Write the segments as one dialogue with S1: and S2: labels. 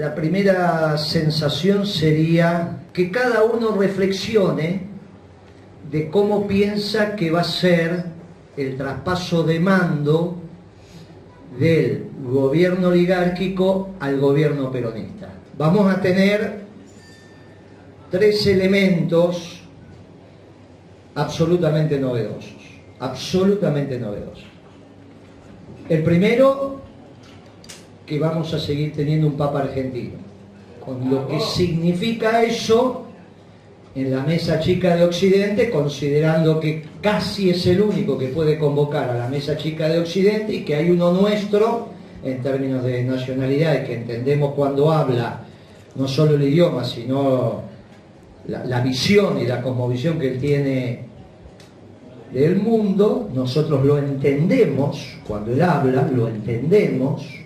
S1: La primera sensación sería que cada uno reflexione de cómo piensa que va a ser el traspaso de mando del gobierno oligárquico al gobierno peronista. Vamos a tener tres elementos absolutamente novedosos. Absolutamente novedosos. El primero, que vamos a seguir teniendo un papa argentino, con lo que significa eso en la mesa chica de Occidente, considerando que casi es el único que puede convocar a la mesa chica de Occidente y que hay uno nuestro en términos de nacionalidad, que entendemos cuando habla no solo el idioma, sino la visión y la cosmovisión que él tiene del mundo. Nosotros lo entendemos, cuando él habla, lo entendemos.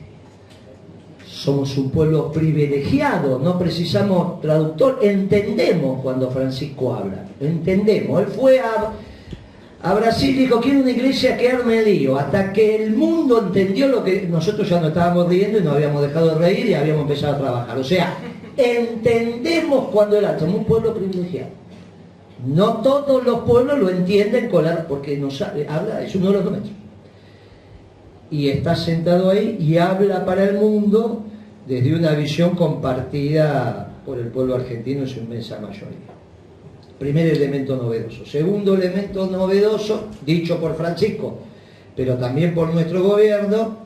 S1: Somos un pueblo privilegiado, no precisamos traductor, entendemos cuando Francisco habla, entendemos. Él fue a Brasil y dijo, quiero una iglesia que arme lío, hasta que el mundo entendió lo que nosotros ya nos estábamos riendo y nos habíamos dejado de reír y habíamos empezado a trabajar. O sea, entendemos cuando él habla, somos un pueblo privilegiado. No todos los pueblos lo entienden porque nos habla, es uno de los nuestros. Y está sentado ahí y habla para el mundo desde una visión compartida por el pueblo argentino en su inmensa mayoría. Primer elemento novedoso. Segundo elemento novedoso, dicho por Francisco, pero también por nuestro gobierno,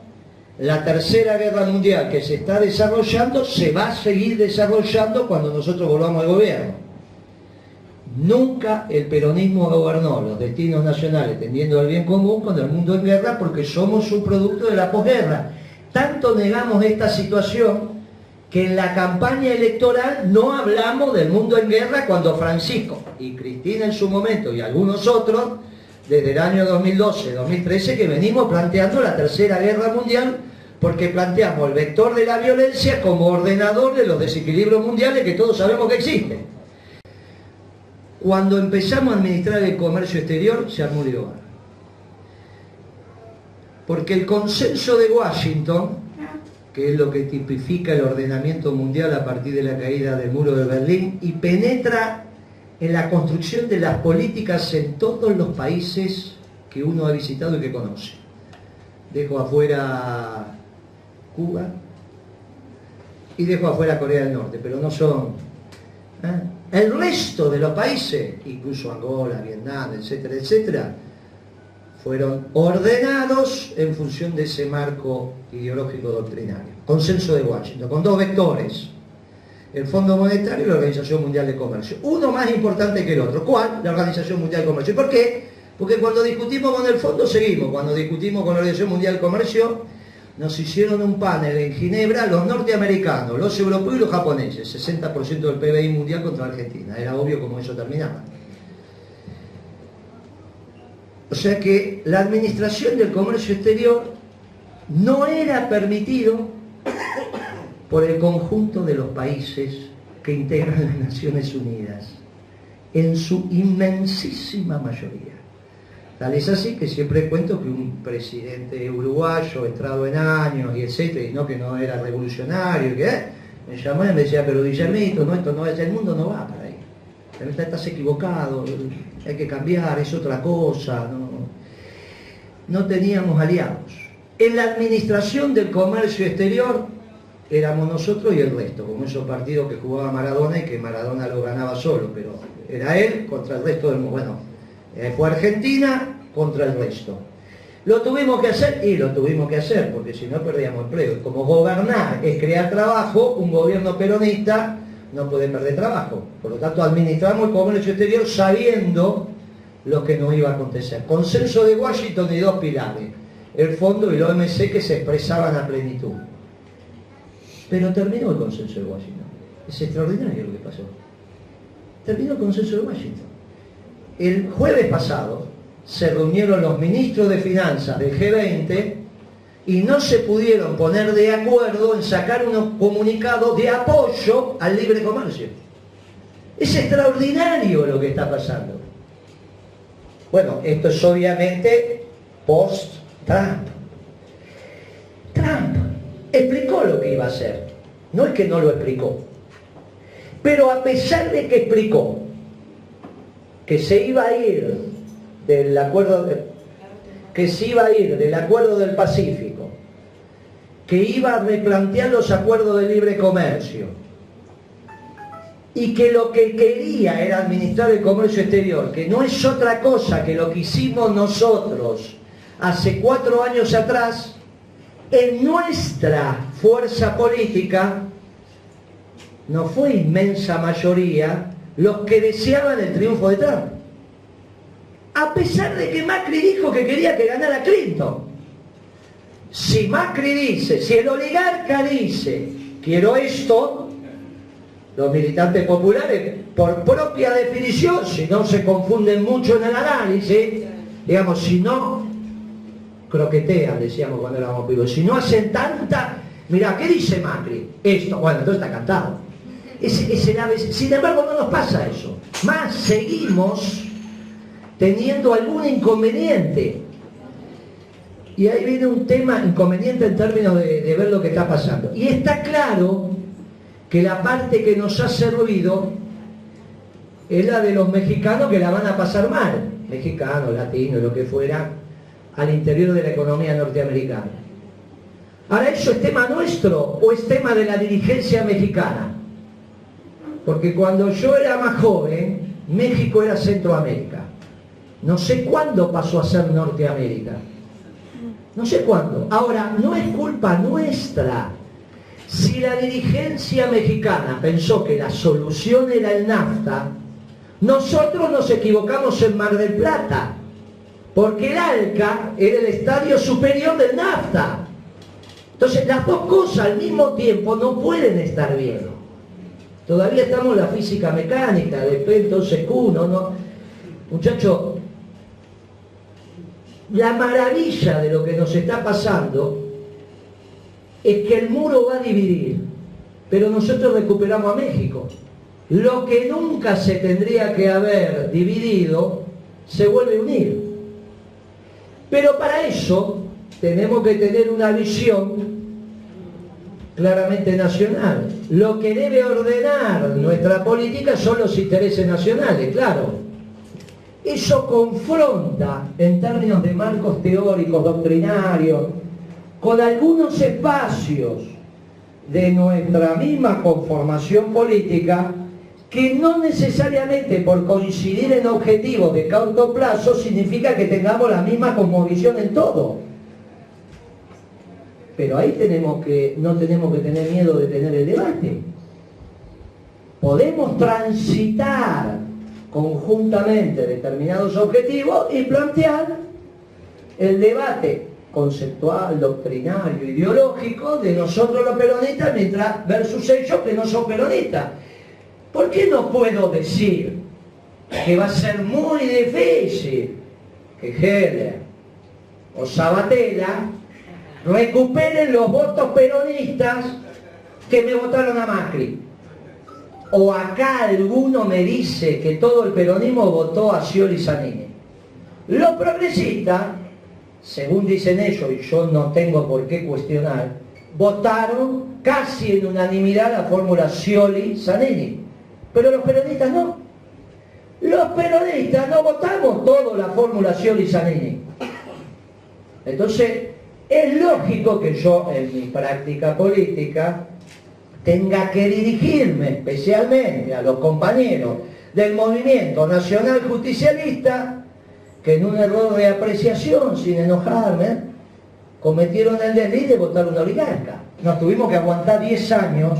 S1: la tercera guerra mundial que se está desarrollando se va a seguir desarrollando cuando nosotros volvamos al gobierno. Nunca el peronismo gobernó los destinos nacionales tendiendo al bien común con el mundo en guerra, porque somos un producto de la posguerra. Tanto negamos esta situación que en la campaña electoral no hablamos del mundo en guerra, cuando Francisco y Cristina en su momento y algunos otros, desde el año 2012-2013, que venimos planteando la tercera guerra mundial, porque planteamos el vector de la violencia como ordenador de los desequilibrios mundiales que todos sabemos que existen. Cuando empezamos a administrar el comercio exterior, se armó un lío. Porque el consenso de Washington, que es lo que tipifica el ordenamiento mundial a partir de la caída del muro de Berlín, y penetra en la construcción de las políticas en todos los países que uno ha visitado y que conoce. Dejo afuera Cuba y dejo afuera Corea del Norte, pero no son... El resto de los países, incluso Angola, Vietnam, etcétera, etcétera, fueron ordenados en función de ese marco ideológico doctrinario. Consenso de Washington, con dos vectores: el Fondo Monetario y la Organización Mundial de Comercio. Uno más importante que el otro. ¿Cuál? La Organización Mundial de Comercio. ¿Y por qué? Porque cuando discutimos con el Fondo seguimos. Cuando discutimos con la Organización Mundial de Comercio, nos hicieron un panel en Ginebra los norteamericanos, los europeos y los japoneses. 60% del PBI mundial contra Argentina. Era obvio cómo eso terminaba. O sea que la administración del comercio exterior no era permitido por el conjunto de los países que integran las Naciones Unidas, en su inmensísima mayoría. Tal es así que siempre cuento que un presidente uruguayo, entrado en años y etcétera, y no que no era revolucionario, que me llamó y me decía, pero Guillermito, no, esto no es, el mundo no va para ahí. Estás equivocado, hay que cambiar, es otra cosa. No teníamos aliados. En la administración del comercio exterior éramos nosotros y el resto, como esos partidos que jugaba Maradona y que Maradona lo ganaba solo, pero era él contra el resto del mundo. Bueno, fue Argentina contra el resto. Lo tuvimos que hacer y lo tuvimos que hacer, porque si no perdíamos empleo. Y como gobernar es crear trabajo, un gobierno peronista no puede perder trabajo. Por lo tanto, administramos el comercio exterior sabiendo lo que nos iba a acontecer. Consenso de Washington y dos pilares: el fondo y el OMC, que se expresaban a plenitud. Pero terminó el consenso de Washington. Es extraordinario lo que pasó. Terminó el consenso de Washington. El jueves pasado se reunieron los ministros de finanzas del G20 y no se pudieron poner de acuerdo en sacar un comunicado de apoyo al libre comercio. Es extraordinario lo que está pasando. Bueno, esto es obviamente post-Trump. Trump explicó lo que iba a hacer. No es que no lo explicó. Pero a pesar de que explicó que se iba a ir del acuerdo del Pacífico, que iba a replantear los acuerdos de libre comercio y que lo que quería era administrar el comercio exterior, que no es otra cosa que lo que hicimos nosotros hace 4 años atrás, en nuestra fuerza política no fue inmensa mayoría los que deseaban el triunfo de Trump. A pesar de que Macri dijo que quería que ganara Clinton. Si Macri dice, si el oligarca dice, quiero esto, los militantes populares, por propia definición, si no se confunden mucho en el análisis, digamos, si no croquetean, decíamos cuando éramos pibos, si no hacen tanta, mirá, ¿qué dice Macri? Esto, bueno, entonces está cantado. Sin embargo, no nos pasa eso. Más seguimos teniendo algún inconveniente. Y ahí viene un tema inconveniente en términos de ver lo que está pasando. Y está claro que la parte que nos hace ruido es la de los mexicanos, que la van a pasar mal. Mexicanos, latinos, lo que fuera, al interior de la economía norteamericana. Ahora, ¿eso es tema nuestro o es tema de la dirigencia mexicana? Porque cuando yo era más joven, México era Centroamérica. No sé cuándo pasó a ser Norteamérica. No sé cuándo. Ahora, no es culpa nuestra. Si la dirigencia mexicana pensó que la solución era el NAFTA, nosotros nos equivocamos en Mar del Plata. Porque el ALCA era el estadio superior del NAFTA. Entonces, las dos cosas al mismo tiempo no pueden estar bien. Todavía estamos en la física mecánica, de P entonces Q, no. Muchachos, la maravilla de lo que nos está pasando es que el muro va a dividir, pero nosotros recuperamos a México. Lo que nunca se tendría que haber dividido, se vuelve a unir. Pero para eso tenemos que tener una visión claramente nacional. Lo que debe ordenar nuestra política son los intereses nacionales, claro. Eso confronta, en términos de marcos teóricos, doctrinarios, con algunos espacios de nuestra misma conformación política, que no necesariamente por coincidir en objetivos de corto plazo significa que tengamos la misma cosmovisión en todo. Pero ahí no tenemos que tener miedo de tener el debate. Podemos transitar conjuntamente determinados objetivos y plantear el debate conceptual, doctrinario, ideológico de nosotros los peronistas versus ellos que no son peronistas. ¿Por qué no puedo decir que va a ser muy difícil que Heller o Sabatella recuperen los votos peronistas que me votaron a Macri? O acá alguno me dice que todo el peronismo votó a Scioli Zanini. Los progresistas, según dicen ellos, y yo no tengo por qué cuestionar, votaron casi en unanimidad la fórmula Scioli Zanini. Pero los peronistas no. Los peronistas no votamos toda la fórmula Scioli Zanini. Entonces, es lógico que yo, en mi práctica política, tenga que dirigirme especialmente a los compañeros del movimiento nacional justicialista que en un error de apreciación, sin enojarme, cometieron el desliz de votar una oligarca. Nos tuvimos que aguantar 10 años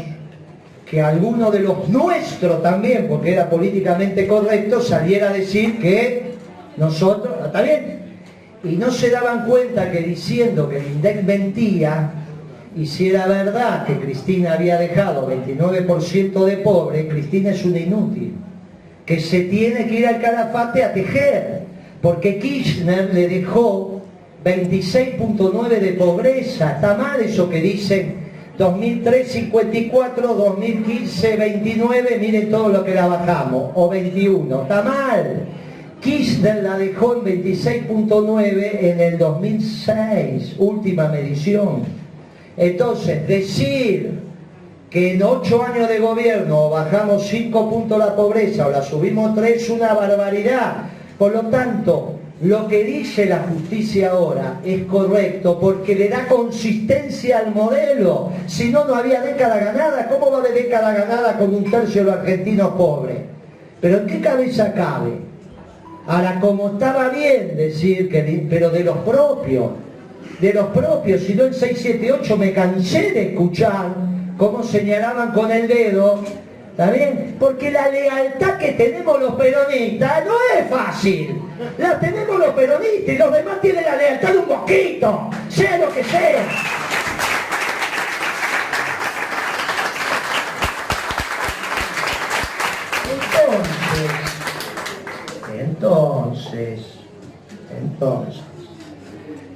S1: que alguno de los nuestros también, porque era políticamente correcto, saliera a decir que nosotros, ¿está bien? Y no se daban cuenta que diciendo que el INDEC mentía, y si era verdad que Cristina había dejado 29% de pobre, Cristina es una inútil, que se tiene que ir al Calafate a tejer, porque Kirchner le dejó 26.9 de pobreza. Está mal eso que dicen 2003 54, 2015 29, miren todo lo que la bajamos, o 21, está mal. Kirchner la dejó en 26.9 en el 2006, última medición. Entonces, decir que en 8 años de gobierno bajamos 5 puntos la pobreza o la subimos 3, es una barbaridad. Por lo tanto, lo que dice la justicia ahora es correcto porque le da consistencia al modelo. Si no, no había década ganada. ¿Cómo va a haber década ganada con 1/3 de los argentinos pobres? ¿Pero en qué cabeza cabe? Ahora, como estaba bien decir que, pero de los propios, si no en 678 me cansé de escuchar cómo señalaban con el dedo, ¿está bien? Porque la lealtad que tenemos los peronistas no es fácil. La tenemos los peronistas y los demás tienen la lealtad de un mosquito, sea lo que sea. Entonces,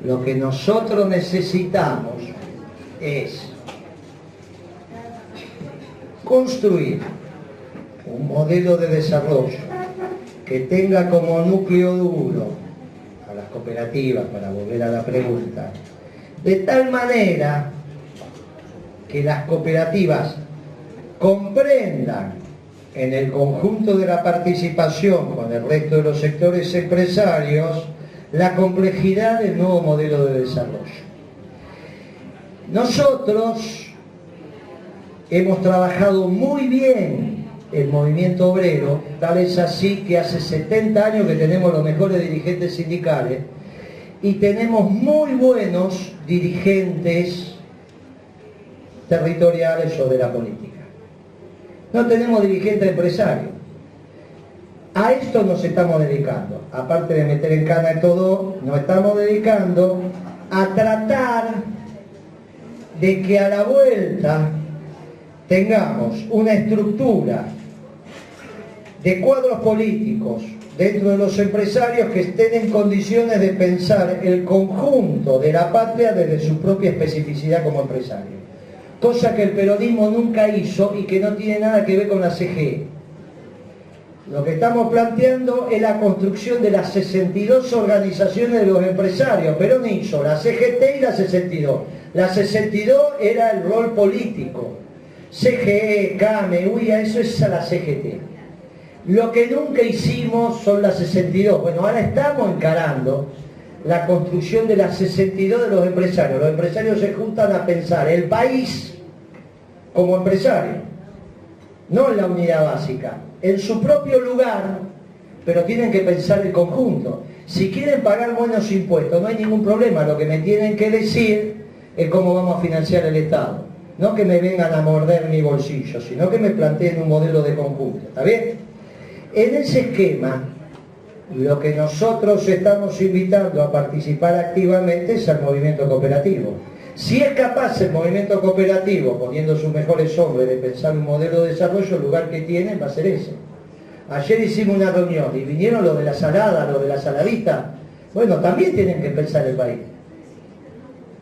S1: lo que nosotros necesitamos es construir un modelo de desarrollo que tenga como núcleo duro a las cooperativas, para volver a la pregunta, de tal manera que las cooperativas comprendan en el conjunto de la participación con el resto de los sectores empresarios la complejidad del nuevo modelo de desarrollo. Nosotros hemos trabajado muy bien el movimiento obrero, tal es así que hace 70 años que tenemos los mejores dirigentes sindicales y tenemos muy buenos dirigentes territoriales o de la política. No tenemos dirigentes empresarios. A esto nos estamos dedicando. Aparte de meter en cana todo, nos estamos dedicando a tratar de que a la vuelta tengamos una estructura de cuadros políticos dentro de los empresarios que estén en condiciones de pensar el conjunto de la patria desde su propia especificidad como empresario. Cosa que el peronismo nunca hizo y que no tiene nada que ver con la CGE. Lo que estamos planteando es la construcción de las 62 organizaciones de los empresarios. Perón hizo la CGT y la 62. La 62 era el rol político. CGE, CAME, UIA, eso es a la CGT. Lo que nunca hicimos son las 62. Bueno, ahora estamos encarando la construcción de las 62 de los empresarios. Los empresarios se juntan a pensar el país como empresario, no en la unidad básica, en su propio lugar, pero tienen que pensar el conjunto. Si quieren pagar buenos impuestos, no hay ningún problema. Lo que me tienen que decir es cómo vamos a financiar el Estado. No que me vengan a morder mi bolsillo, sino que me planteen un modelo de conjunto. ¿Está bien? En ese esquema, lo que nosotros estamos invitando a participar activamente es al movimiento cooperativo. Si es capaz el movimiento cooperativo, poniendo sus mejores hombres, de pensar un modelo de desarrollo, el lugar que tiene va a ser ese. Ayer hicimos una reunión y vinieron los de la salada, los de la saladita. Bueno, también tienen que pensar el país.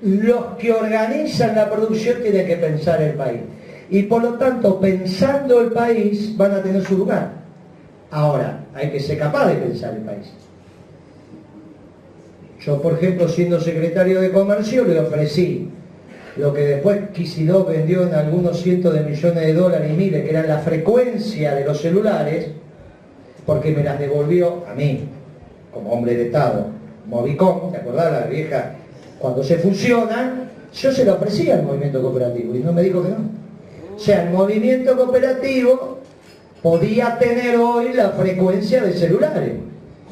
S1: Los que organizan la producción tienen que pensar el país. Y por lo tanto, pensando el país, van a tener su lugar. Ahora, hay que ser capaz de pensar el país. Yo, por ejemplo, siendo secretario de Comercio, le ofrecí lo que después Kicillof vendió en algunos cientos de millones de dólares y miles, que era la frecuencia de los celulares, porque me las devolvió a mí, como hombre de Estado, Movicom, ¿te acordás la vieja? Cuando se fusionan, yo se lo ofrecía al movimiento cooperativo y no me dijo que no. O sea, el movimiento cooperativo podía tener hoy la frecuencia de celulares,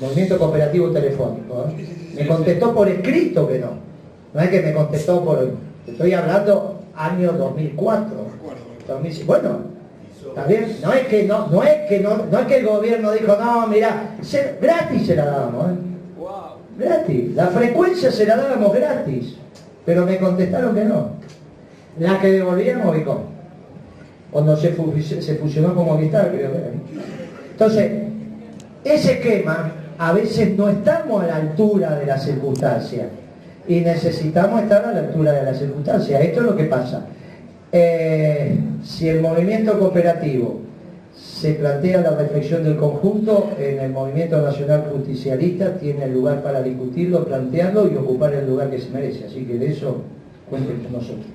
S1: movimiento cooperativo telefónico, ¿eh? Me contestó por escrito que no. No es que me contestó por... Estoy hablando año 2004. 2005. Bueno, está bien. No es que el gobierno dijo, no, mira, gratis se la dábamos, ¿eh? Gratis. La frecuencia se la dábamos gratis. Pero me contestaron que no. La que devolvíamos Movicom. Cuando se fusionó con Movistar, creo que era. Entonces, ese esquema, a veces no estamos a la altura de las circunstancias y necesitamos estar a la altura de las circunstancias. Esto es lo que pasa. Si el movimiento cooperativo se plantea la reflexión del conjunto, en el movimiento nacional justicialista tiene el lugar para discutirlo, plantearlo y ocupar el lugar que se merece. Así que de eso cuenten con nosotros.